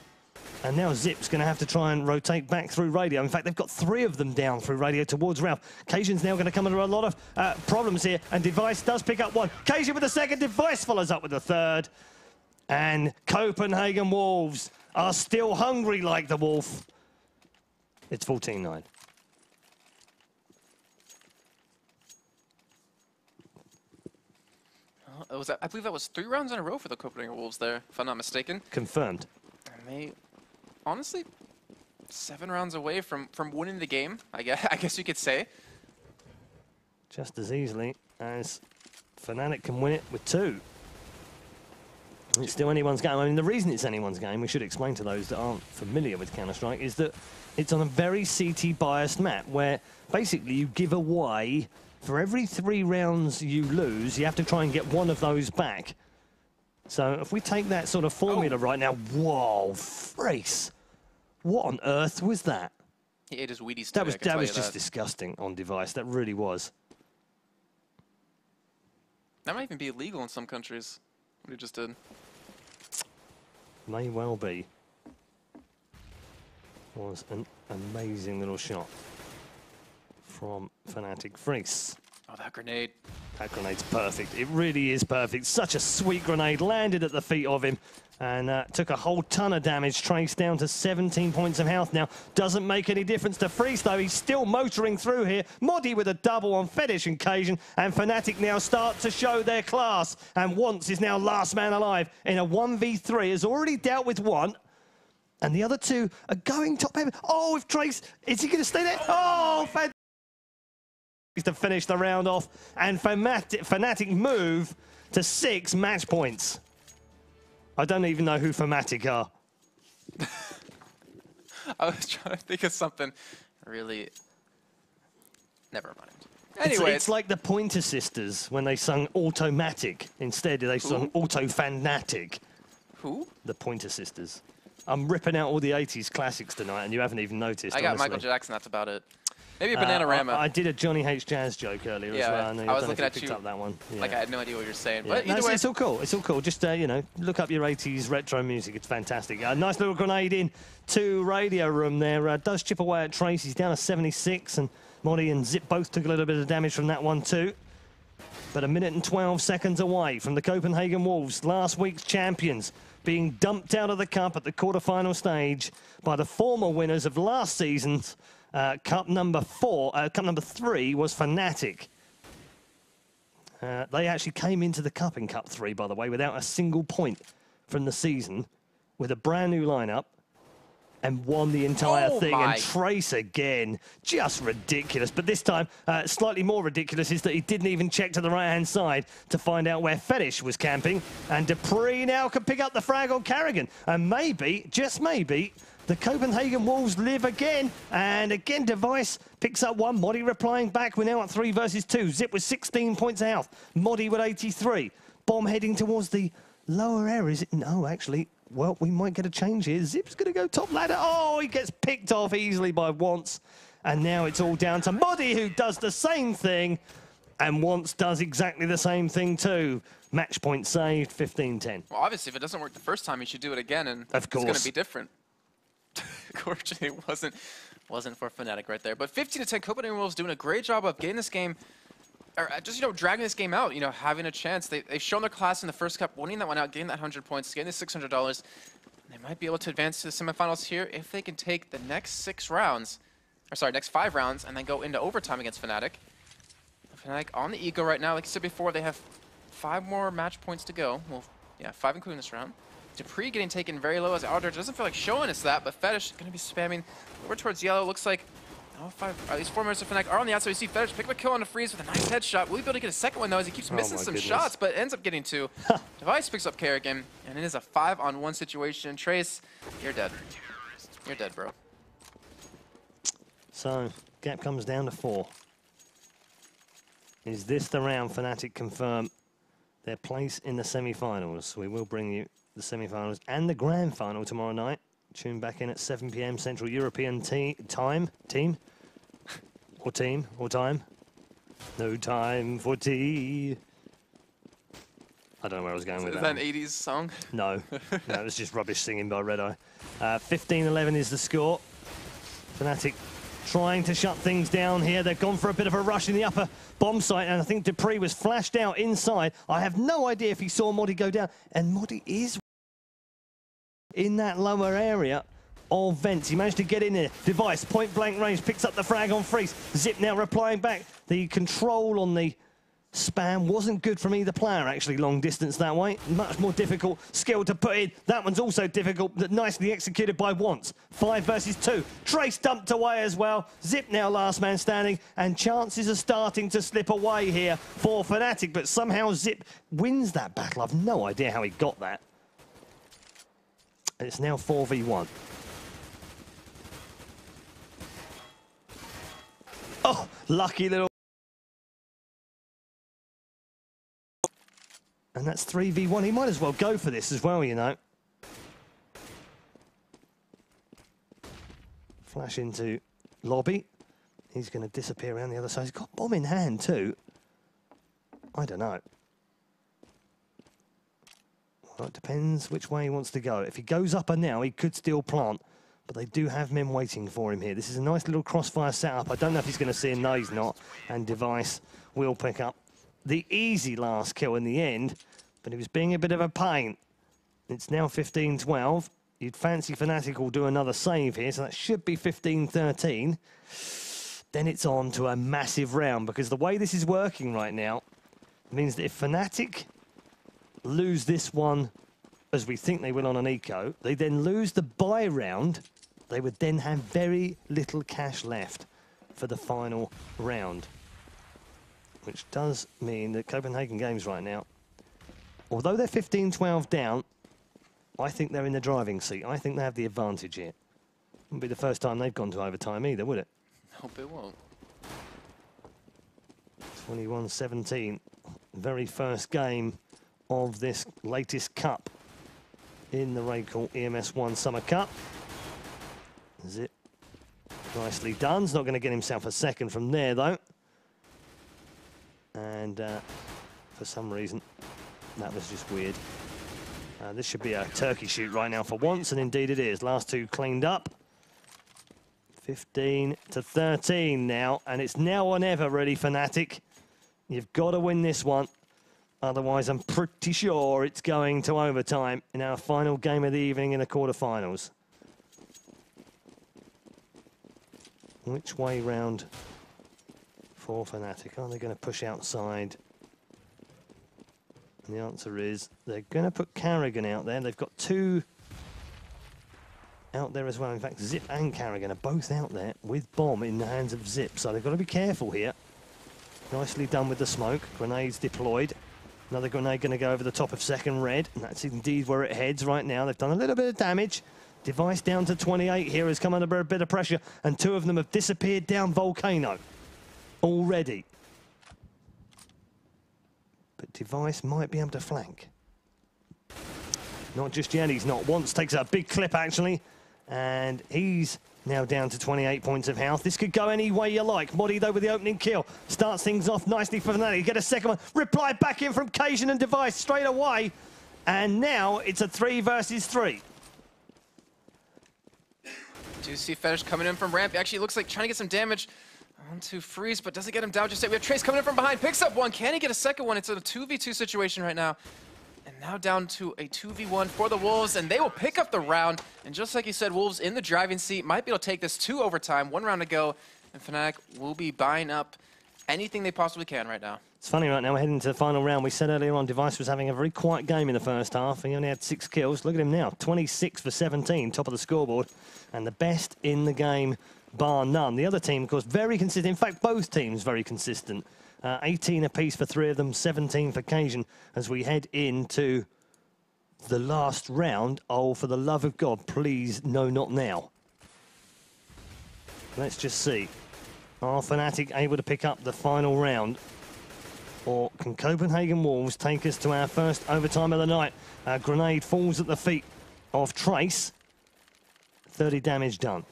And now Zip's going to have to try and rotate back through radio. In fact, they've got 3 of them down through radio towards Ralph. Cajun's now going to come under a lot of problems here. And Device does pick up 1. Cajun with the 2nd. Device follows up with the 3rd. And Copenhagen Wolves are still hungry like the wolf. It's 14-9. I believe that was 3 rounds in a row for the Copenhagen Wolves there, if I'm not mistaken. Confirmed. And they, honestly, 7 rounds away from winning the game, I guess you could say. Just as easily as fnatic can win it with 2. It's still anyone's game. I mean, the reason it's anyone's game, we should explain to those that aren't familiar with Counter-Strike, is that it's on a very CT-biased map where basically you give away For every 3 rounds you lose, you have to try and get 1 of those back. So if we take that sort of formula right now, whoa, Freece. What on earth was that? He ate his Wheaties That today, was just disgusting on device. That really was. That might even be illegal in some countries, what he just did. May well be. Was an amazing little shot from fnatic Freece. Oh, that grenade. That grenade's perfect. It really is perfect. Such a sweet grenade. Landed at the feet of him and took a whole ton of damage. Trace down to 17 points of health now. Doesn't make any difference to Freece, though. He's still motoring through here. Modi with a double on fetish and Cajun. And fnatic now start to show their class. And Once is now last man alive in a 1v3. Has already dealt with 1. And the other 2 are going top heavy. Oh, if Trace, is he going to stay there? Oh, fantastic. To finish the round off, and fnatic move to 6 match points. I don't even know who fnatic are. I was trying to think of something really... Never mind. Anyway, it's like the Pointer Sisters when they sung Automatic. Instead, they sung Auto-Fanatic. Who? The Pointer Sisters. I'm ripping out all the 80s classics tonight, and you haven't even noticed. I got honestly. Michael Jackson, that's about it. Maybe a Bananarama. I did a Johnny H. Jazz joke earlier as well. I was looking at you. Up that one. Yeah. Like I had no idea what you're saying. Yeah. But either way, it's all cool. It's all cool. Just you know, look up your 80s retro music. It's fantastic. A nice little grenade in to Radio Room there. Does chip away at Trace. He's down to 76, and Modi and Zip both took a little bit of damage from that one too. But 1 minute and 12 seconds away from the Copenhagen Wolves, last week's champions, being dumped out of the cup at the quarterfinal stage by the former winners of last season's cup number 3 was fnatic. They actually came into the cup in Cup 3, by the way, without a single point from the season, with a brand new lineup, and won the entire thing. And Trace again, just ridiculous. But this time, slightly more ridiculous is that he didn't even check to the right-hand side to find out where Fetish was camping. And dupreeh now can pick up the frag on Carrigan. And maybe, just maybe, the Copenhagen Wolves live again. And again, Device picks up 1. Modi replying back. We're now at 3 versus 2. Zip with 16 points of health. Modi with 83. Bomb heading towards the lower areas. No, actually, well, we might get a change here. Zip's going to go top ladder. Oh, he gets picked off easily by Once. And now it's all down to Modi, who does the same thing. And Once does exactly the same thing too. Match point saved, 15-10. Well, obviously, if it doesn't work the first time, you should do it again, and of course. It's going to be different. Unfortunately, it wasn't for fnatic right there. But 15-10, Copenhagen Wolves doing a great job of getting this game, or just, you know, dragging this game out, you know, having a chance. They've shown their class in the first cup, winning that one out, getting that 100 points, getting the $600. They might be able to advance to the semifinals here if they can take the next 6 rounds, or sorry, next 5 rounds, and then go into overtime against fnatic. fnatic on the ego right now. Like I said before, they have 5 more match points to go. Well, yeah, 5 including this round. dupreeh getting taken very low as Aldridge doesn't feel like showing us that, but Fetish going to be spamming over towards yellow. Looks like at least 4 members of fnatic are on the outside. We see Fetish pick up a kill on the freeze with a nice headshot. Will he be able to get a second one though as he keeps missing some shots, but ends up getting 2. Device picks up Carrigan, and it is a 5-on-1 situation. Trace, you're dead. You're dead, bro. So, gap comes down to 4. Is this the round fnatic confirm their place in the semi-finals? We will bring you the semi-finals and the grand final tomorrow night. Tune back in at 7 p.m. Central European time. No time for tea. I don't know where I was going with that. Is that an 80s song? No, no, it was just rubbish singing by Red Eye. 15-11 is the score. fnatic trying to shut things down here. They've gone for a bit of a rush in the upper bomb site, and I think dupreeh was flashed out inside. I have no idea if he saw Modi go down, and Modi is in that lower area of vents. He managed to get in there. Device, point blank range, picks up the frag on Freece. Zip now replying back. The control on the spam wasn't good from either player, actually, long distance that way. Much more difficult skill to put in. That one's also difficult, but nicely executed by Once. 5 versus 2. Trace dumped away as well. Zip now last man standing, and chances are starting to slip away here for fnatic, but somehow Zip wins that battle. I've no idea how he got that. And it's now 4v1. Oh, lucky little And that's 3v1. He might as well go for this as well, you know. Flash into lobby. He's going to disappear around the other side. He's got bomb in hand too. I don't know. Well, it depends which way he wants to go. If he goes up and now, he could still plant. But they do have men waiting for him here. This is a nice little crossfire setup. I don't know if he's going to see him. No, he's not. And Device will pick up the easy last kill in the end. But he was being a bit of a pain. It's now 15-12. You'd fancy fnatic will do another save here, so that should be 15-13. Then it's on to a massive round, because the way this is working right now means that if fnatic lose this one, as we think they will on an eco, they then lose the buy round, they would then have very little cash left for the final round. Which does mean that Copenhagen Games right now, although they're 15-12 down, I think they're in the driving seat. I think they have the advantage here. Wouldn't be the first time they've gone to overtime either, would it? Hope it won't. 21-17, very first game of this latest cup in the RaidCall EMS 1 Summer Cup. Zip, nicely done. He's not going to get himself a second from there, though. And for some reason, that was just weird. This should be a turkey shoot right now for once, and indeed it is. Last two cleaned up. 15-13 now, and it's now or never, really, fnatic. You've got to win this one. Otherwise, I'm pretty sure it's going to overtime in our final game of the evening in the quarterfinals. Which way round for fnatic? Are they going to push outside? And the answer is they're going to put Carrigan out there. They've got two out there as well. In fact, Zip and Carrigan are both out there with bomb in the hands of Zip. So they've got to be careful here. Nicely done with the smoke. Grenades deployed. Another grenade going to go over the top of second red. And that's indeed where it heads right now. They've done a little bit of damage. Device down to 28 here has come under a bit of pressure. And two of them have disappeared down Volcano already. But Device might be able to flank. Not just yet, he's not once. Takes a big clip, actually. And he's now down to 28 points of health. This could go any way you like. Modi, though, with the opening kill. Starts things off nicely for fnatic. Get a second one. Reply back in from Cajun and Device straight away. And now it's a 3 versus 3. Do see Fetish coming in from ramp. Actually, looks like trying to get some damage onto Freeze, but doesn't get him down just yet. We have Trace coming in from behind. Picks up one. Can he get a second one? It's a 2v2 situation right now. And now down to a 2v1 for the Wolves, and they will pick up the round. And just like you said, Wolves in the driving seat, might be able to take this to overtime. 1 round to go, and fnatic will be buying up anything they possibly can right now. It's funny right now, we're heading to the final round. We said earlier on, Device was having a very quiet game in the first half. He only had 6 kills. Look at him now, 26 for 17, top of the scoreboard. And the best in the game, bar none. The other team, of course, very consistent. In fact, both teams very consistent. 18 apiece for 3 of them, 17 for Cajun as we head into the last round. Oh, for the love of God, please, no, not now. Let's just see. Are fnatic able to pick up the final round? Or can Copenhagen Wolves take us to our first overtime of the night? A grenade falls at the feet of Trace. 30 damage done.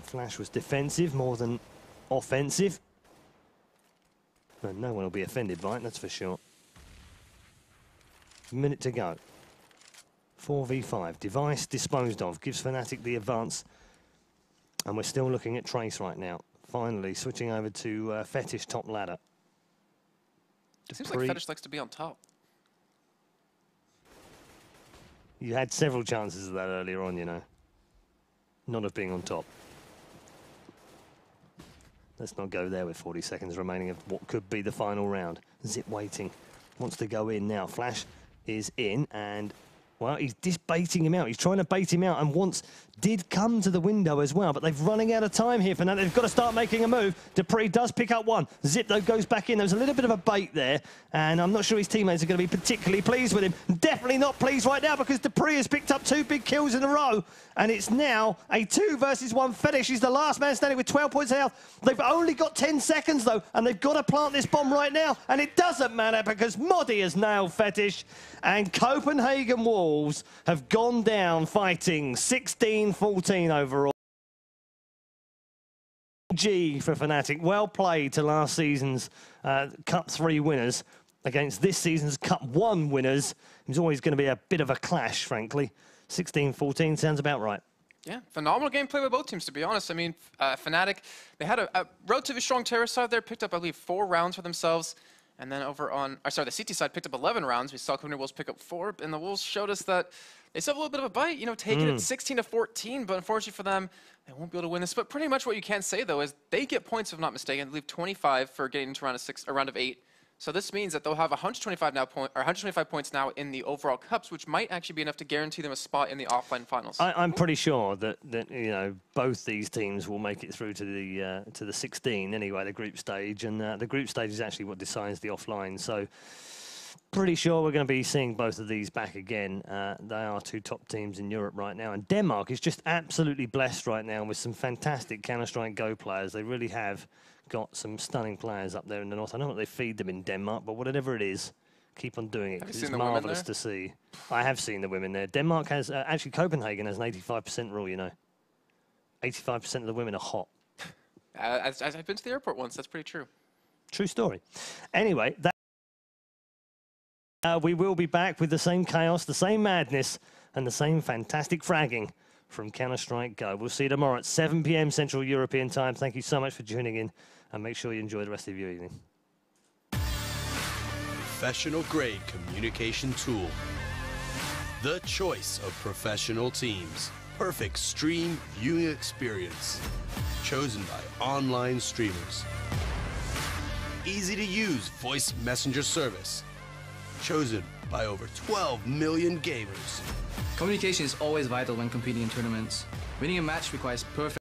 Flash was defensive more than offensive. And no one will be offended by it, that's for sure. Minute to go. 4v5. Device disposed of. Gives fnatic the advance. And we're still looking at Trace right now. Finally, switching over to Fetish top ladder. It seems like Fetish likes to be on top. You had several chances of that earlier on, you know. Not of being on top. Let's not go there with 40 seconds remaining of what could be the final round. Zip waiting. Wants to go in now. Flash is in, and Well, he's just baiting him out. He's trying to bait him out, and did come to the window as well, but they're running out of time here. For now, they've got to start making a move. Dupree does pick up one. Zip, though, goes back in. There's a little bit of a bait there, and I'm not sure his teammates are going to be particularly pleased with him. Definitely not pleased right now, because Dupree has picked up 2 big kills in a row, and it's now a 2 versus 1 finish. He's the last man standing with 12 points of health. They've only got 10 seconds, though, and they've got to plant this bomb right now, and it doesn't matter, because Moddy has nailed Fetish, and Copenhagen Wolves have gone down fighting 16-14 overall. G for Fnatic. Well played to last season's Cup 3 winners against this season's Cup 1 winners. It's always going to be a bit of a clash, frankly. 16-14 sounds about right. Yeah, phenomenal gameplay by both teams, to be honest. I mean, Fnatic, they had a relatively strong terror side there, picked up, I believe, 4 rounds for themselves. And then over on, the CT side picked up 11 rounds. We saw Copenhagen Wolves pick up 4, and the Wolves showed us that they still have a little bit of a bite, you know, taking it 16-14, but unfortunately for them, they won't be able to win this. But pretty much what you can say, though, is they get points, if I'm not mistaken. They leave 25 for getting into round of 8. So this means that they'll have 125 points now in the overall cups, which might actually be enough to guarantee them a spot in the offline finals. I'm pretty sure that you know, both these teams will make it through to the 16 anyway, the group stage, and the group stage is actually what decides the offline. So pretty sure we're going to be seeing both of these back again. They are 2 top teams in Europe right now, and Denmark is just absolutely blessed right now with some fantastic Counter-Strike Go players. They really have got some stunning players up there in the north. I know what they feed them in Denmark, but whatever it is, keep on doing it, because it's marvellous to see. I have seen the women there. Denmark has, actually Copenhagen has an 85% rule, you know. 85% of the women are hot. I've been to the airport once, that's pretty true. True story. Anyway, we will be back with the same chaos, the same madness, and the same fantastic fragging from Counter-Strike Go. We'll see you tomorrow at 7 p.m. Central European Time. Thank you so much for tuning in, and make sure you enjoy the rest of your evening. Professional grade communication tool. The choice of professional teams. Perfect stream viewing experience. Chosen by online streamers. Easy to use voice messenger service. Chosen by over 12 million gamers. Communication is always vital when competing in tournaments. Winning a match requires perfect